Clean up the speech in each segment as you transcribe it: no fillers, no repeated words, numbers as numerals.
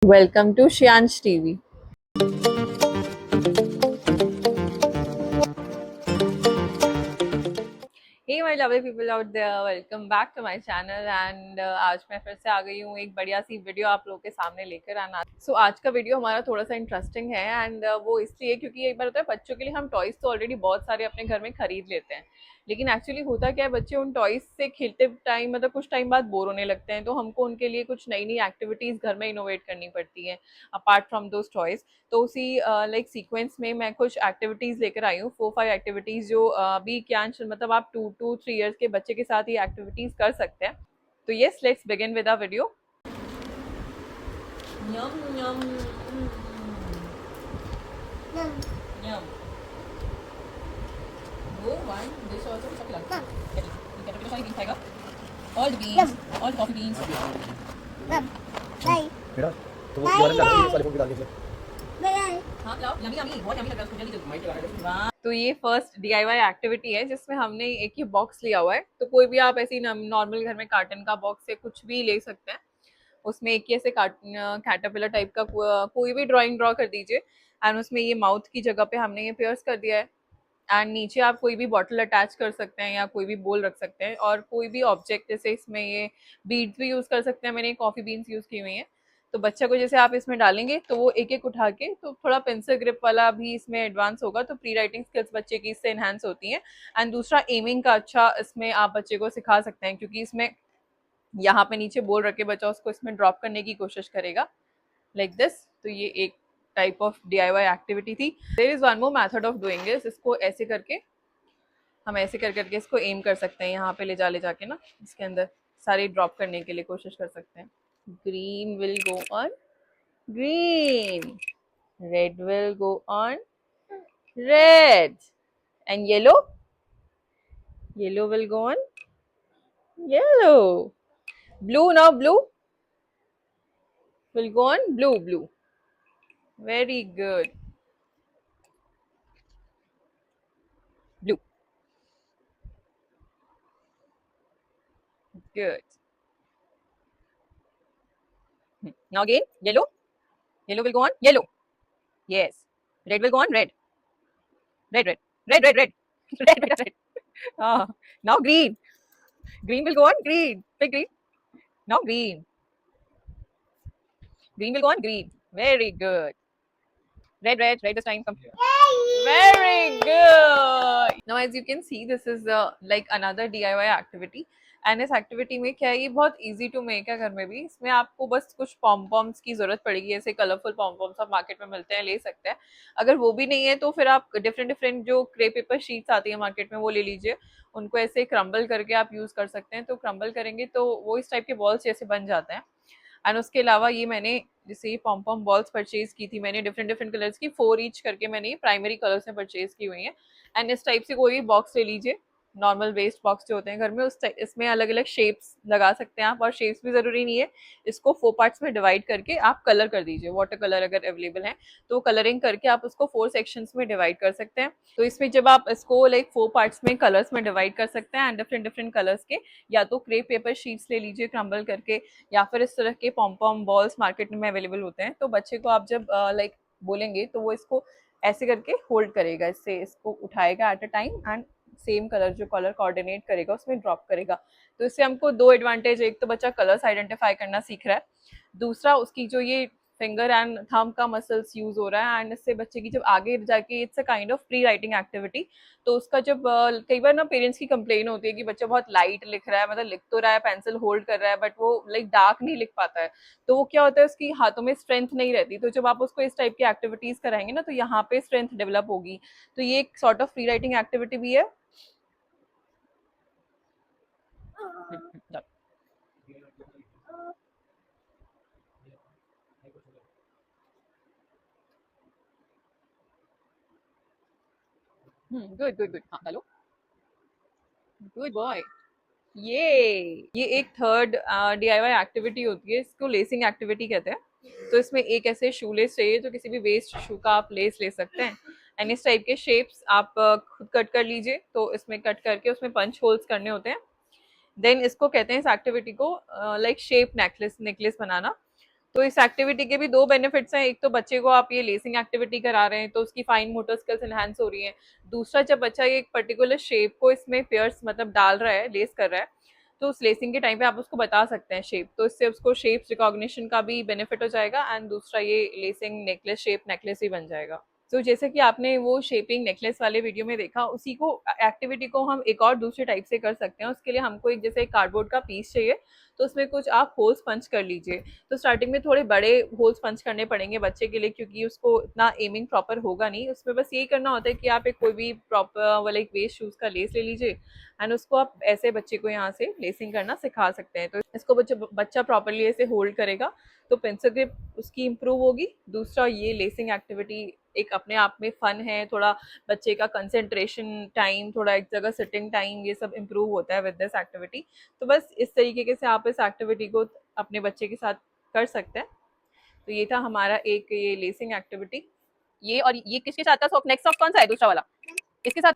Welcome to Shiansh TV. Hey my lovely people out there, welcome back to my channel and आज मैं फिर से आ गई हूँ एक बढ़िया सी वीडियो आप लोगों के सामने लेकर आना। आज का वीडियो हमारा थोड़ा सा इंटरेस्टिंग है एंड वो इसलिए क्योंकि एक बार होता है बच्चों के लिए हम टॉयज तो ऑलरेडी बहुत सारे अपने घर में खरीद लेते हैं, लेकिन एक्चुअली होता क्या है बच्चे उन टॉयज से खेलते टाइम मतलब कुछ टाइम बाद बोर होने लगते हैं, तो हमको उनके लिए कुछ नई नई एक्टिविटीज घर में इनोवेट करनी पड़ती है अपार्ट फ्रॉम दोज टॉयज। तो उसी लाइक सीक्वेंस में मैं कुछ एक्टिविटीज लेकर आई हूँ, 4-5 एक्टिविटीज जो अभी क्या मतलब आप 2 to 3 years के बच्चे के साथ ये एक्टिविटीज कर सकते हैं। तो yes, let's begin with a video. Yum yum yum yum go one this also सब लगता है। कैटेगरी सारी बीन्स खाएगा, all the beans, all coffee beans. नहीं बेटा, तो वो वाला लगा के वाले फोन पे डाल के हाँ लाओ, यम्मी यम्मी, बहुत यम्मी लग रहा है उसको, जल्दी जल्दी माइक लगा के। वाह, तो ये फर्स्ट डीआईवाई एक्टिविटी है जिसमें हमने एक ही बॉक्स लिया हुआ है, तो कोई भी आप ऐसी नॉर्मल घर में कार्टन का बॉक्स से कुछ भी ले सकते हैं। उसमें एक ही ऐसे कैटरपिलर टाइप का कोई भी ड्राइंग ड्रॉ कर दीजिए एंड उसमें ये माउथ की जगह पे हमने ये पियर्स कर दिया है एंड नीचे आप कोई भी बॉटल अटैच कर सकते हैं या कोई भी बोल रख सकते हैं और कोई भी ऑब्जेक्ट, जैसे इसमें ये बीड्स भी यूज कर सकते हैं, मैंने कॉफी बीन्स यूज की हुई हैं। तो बच्चा को जैसे आप इसमें डालेंगे तो वो एक एक उठा के, तो थोड़ा पेंसिल ग्रिप वाला भी इसमें एडवांस होगा, तो प्री राइटिंग स्किल्स बच्चे की इससे एनहांस होती हैं। एंड दूसरा एमिंग का अच्छा इसमें आप बच्चे को सिखा सकते हैं, क्योंकि इसमें यहाँ पे नीचे बोल रखे बच्चा उसको इसमें ड्रॉप करने की कोशिश करेगा लाइक दिस। तो ये एक टाइप ऑफ डीआईवाई एक्टिविटी थी। There is one more method of doing this, इसको ऐसे करके हम ऐसे कर करके इसको एम कर सकते हैं, यहाँ पे ले जाके ना इसके अंदर सारे ड्रॉप करने के लिए कोशिश कर सकते हैं। Green will go on green, red will go on red, and yellow will go on yellow, blue now blue will go on blue. Very good. Blue. Good. Now again, yellow. Yellow will go on yellow. Yes. Red will go on red. Red, red. Red, red, red. Red, red, red. Ah. Now green. Green will go on green. Pick green. Now green. Green will go on green. Very good. Red, red, red this time. Come. Very good. Now as you can see, this is like another DIY activity. And इस activity में क्या है, ये बहुत easy to make है घर में भी। इसमें आपको बस कुछ पॉम पॉम्स की जरूरत पड़ेगी, ऐसे कलरफुल पॉम पॉम्स आप मार्केट में मिलते हैं, ले सकते हैं। अगर वो भी नहीं है तो फिर आप डिफरेंट डिफरेंट जो क्रे पेपर शीट्स आती है मार्केट में वो ले लीजिए, उनको ऐसे क्रम्बल करके आप यूज कर सकते हैं। तो क्रम्बल करेंगे तो वो इस टाइप के बॉल्स जैसे बन जाते हैं। एंड उसके अलावा ये मैंने जैसे पॉम पॉम बॉल्स परचेज की थी मैंने, डिफरेंट डिफरेंट कलर्स की 4 ईच करके मैंने प्राइमरी कलर्स में परचेज की हुई है। एंड इस टाइप से कोई भी बॉक्स ले लीजिए, नॉर्मल वेस्ट बॉक्स जो होते हैं घर में, उस इसमें अलग अलग शेप्स लगा सकते हैं आप, और शेप्स भी जरूरी नहीं है। इसको 4 पार्ट्स में डिवाइड करके आप कलर कर दीजिए, वाटर कलर अगर अवेलेबल है तो कलरिंग करके आप उसको 4 सेक्शंस में डिवाइड कर सकते हैं। तो इसमें जब आप इसको लाइक 4 पार्ट्स में कलर्स में डिवाइड कर सकते हैं एंड डिफरेंट डिफरेंट कलर्स के, या तो क्रेप पेपर शीट्स ले लीजिए क्रम्बल करके, या फिर इस तरह के पॉम पॉम बॉल्स मार्केट में अवेलेबल होते हैं। तो बच्चे को आप जब लाइक बोलेंगे तो वो इसको ऐसे करके होल्ड करेगा, इससे इसको उठाएगा at a time and same colour जो कलर कोऑर्डिनेट करेगा उसमें ड्रॉप करेगा। तो इससे हमको 2 एडवांटेज, एक तो बच्चा कलर्स आइडेंटिफाई करना सीख रहा है, दूसरा उसकी जो ये फिंगर एंड थंब का मसल्स यूज हो रहा है, एंड इससे बच्चे की जब आगे जाके it's a kind of pre writing activity. तो उसका जब कई बार ना पेरेंट्स की कंप्लेन होती है कि बच्चा बहुत लाइट लिख रहा है, मतलब लिख तो रहा है, पेंसिल होल्ड कर रहा है, बट वो लाइक डार्क नहीं लिख पाता है। तो वो क्या होता है, उसकी हाथों में स्ट्रेंथ नहीं रहती। तो जब आप उसको इस टाइप की एक्टिविटीज कराएंगे ना तो यहाँ पे स्ट्रेंथ डेवलप होगी। तो ये एक sort of free writing activity भी है। गुड गुड गुड, हाँ डालो, गुड बॉय। ये एक थर्ड डीआईवाई एक्टिविटी होती है, इसको लेसिंग एक्टिविटी कहते हैं। तो इसमें एक ऐसे शू लेस चाहिए, तो किसी भी वेस्ट शू का आप लेस ले सकते हैं एंड इस टाइप के शेप्स आप खुद कट कर लीजिए। तो इसमें कट करके उसमें पंच होल्स करने होते हैं। देन इसको कहते हैं इस एक्टिविटी को लाइक शेप नेकलेस नेकलेस बनाना। तो इस एक्टिविटी के भी दो बेनिफिट्स हैं। एक तो बच्चे को आप ये लेसिंग एक्टिविटी करा रहे हैं तो उसकी फाइन मोटर स्किल्स एनहांस हो रही हैं। दूसरा, जब बच्चा ये एक पर्टिकुलर शेप को इसमें पेयर्स मतलब डाल रहा है, लेस कर रहा है, तो उस लेसिंग के टाइम पे आप उसको बता सकते हैं शेप, तो इससे उसको शेप रिकॉग्निशन का भी बेनिफिट हो जाएगा एंड दूसरा ये लेसिंग नेकलेस शेप नेकलेस भी बन जाएगा। तो जैसे कि आपने वो शेपिंग नेकलेस वाले वीडियो में देखा, उसी को एक्टिविटी को हम एक और दूसरे टाइप से कर सकते हैं। उसके लिए हमको एक जैसे एक कार्डबोर्ड का पीस चाहिए, तो उसमें कुछ आप होल्स पंच कर लीजिए। तो स्टार्टिंग में थोड़े बड़े होल्स पंच करने पड़ेंगे बच्चे के लिए, क्योंकि उसको इतना एमिंग प्रॉपर होगा नहीं। उसमें बस यही करना होता है कि आप एक कोई भी प्रॉपर वाला एक वेस्ट शूज का लेस ले लीजिए एंड उसको आप ऐसे बच्चे को यहाँ से लेसिंग करना सिखा सकते हैं। तो इसको बच्चा प्रॉपरली ऐसे होल्ड करेगा तो पेंसिल ग्रिप उसकी इम्प्रूव होगी। दूसरा, ये लेसिंग एक्टिविटी एक अपने आप में फन है, थोड़ा बच्चे का कंसंट्रेशन टाइम, थोड़ा एक जगह सिटिंग टाइम, ये सब इम्प्रूव होता है विद दिस एक्टिविटी। तो बस इस तरीके से आप इस एक्टिविटी को अपने बच्चे के साथ कर सकते हैं। तो ये था हमारा एक ये लेसिंग एक्टिविटी। ये और ये किसके साथ था सॉक्स? नेक्स्ट सॉक्स कौन सा है? दूसरा वाला इसके साथ।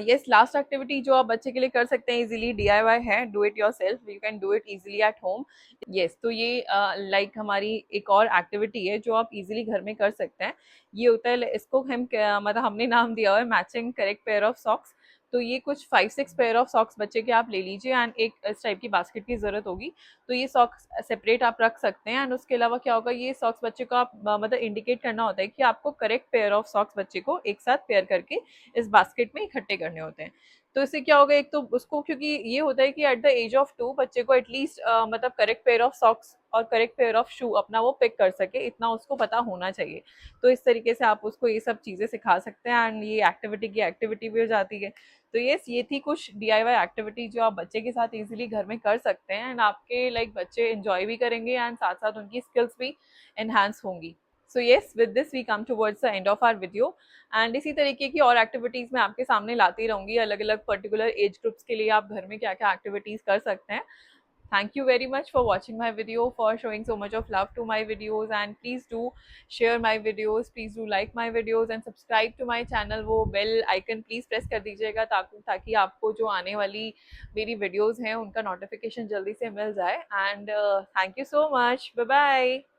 यस, लास्ट एक्टिविटी जो आप बच्चे के लिए कर सकते हैं इजीली, DIY है, do it yourself, you can do it easily at home. Yes, तो ये लाइक हमारी एक और एक्टिविटी है जो आप इजीली घर में कर सकते हैं। ये होता है, इसको हम मतलब हमने नाम दिया हुआ है matching correct pair of socks. तो ये कुछ 5-6 पेयर ऑफ सॉक्स बच्चे के आप ले लीजिए एंड एक इस टाइप की बास्केट की जरूरत होगी। तो ये सॉक्स सेपरेट आप रख सकते हैं एंड उसके अलावा क्या होगा, ये सॉक्स बच्चे को आप मतलब इंडिकेट करना होता है कि आपको करेक्ट पेयर ऑफ सॉक्स बच्चे को एक साथ पेयर करके इस बास्केट में इकट्ठे करने होते हैं। तो इससे क्या होगा, एक तो उसको, क्योंकि ये होता है कि एट द एज ऑफ 2 बच्चे को एटलीस्ट मतलब करेक्ट पेयर ऑफ सॉक्स और करेक्ट पेयर ऑफ शू अपना वो पिक कर सके, इतना उसको पता होना चाहिए। तो इस तरीके से आप उसको ये सब चीज़ें सिखा सकते हैं एंड ये एक्टिविटी की एक्टिविटी भी हो जाती है। तो ये थी कुछ DIY एक्टिविटी जो आप बच्चे के साथ इजीली घर में कर सकते हैं एंड आपके लाइक बच्चे एंजॉय भी करेंगे एंड साथ साथ उनकी स्किल्स भी एनहांस होंगी। So yes, with this we come towards the end of our video and इसी तरीके की और एक्टिविटीज़ मैं आपके सामने लाती रहूंगी। अलग अलग पर्टिकुलर एज ग्रुप्स के लिए आप घर में क्या क्या एक्टिविटीज़ कर सकते हैं। Thank you very much for watching my video, for showing so much of love to my videos, and please do share my videos, please do like my videos and subscribe to my channel। वो bell icon please press कर दीजिएगा ताकि आपको जो आने वाली मेरी videos हैं उनका notification जल्दी से मिल जाए। And thank you so much, bye bye।